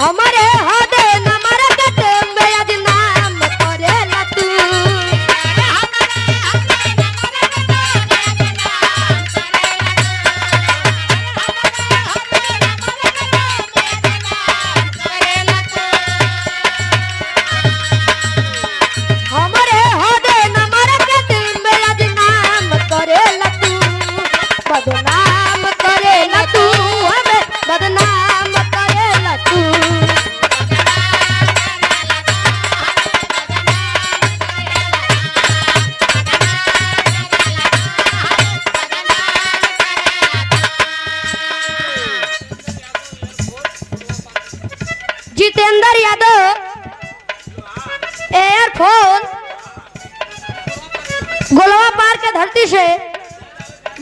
हमारे होदे नमर कटे बेद नाम करेला तू हमारे होदे नमर कटे बेद नाम करेला तू बदनाम करेला तू हमें बदनाम करेला तू जितेंद्र यादव एयरफोन गोलवा पार के धरती से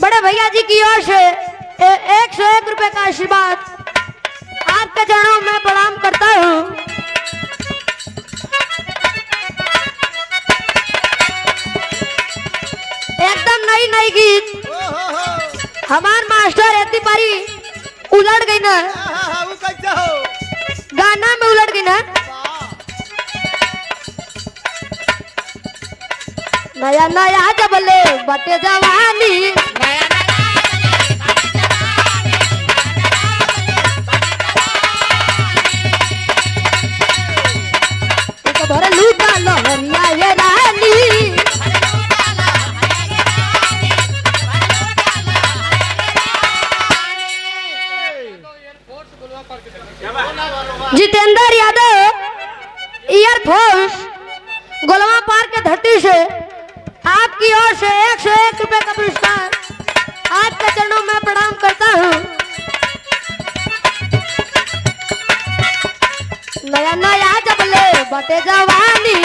बड़े भैया जी की ओर से 101 रुपए का आशीर्वाद आपके चरणों में प्रणाम करता हूँ। एकदम नई नई गीत हमार मास्टर एती पारी उलट गई ना गाना में उलट गई ना नया नया जबले बटे जवानी एक भर लूटा लहरिया ये रानी जितेंद्र यादव ईयरफोर्स गोलवा पार के धरती से आपकी ओर से 101 रुपए का पुरस्कार आपके चरणों में प्रणाम करता हूँ। नया नया जबले बटे जवानी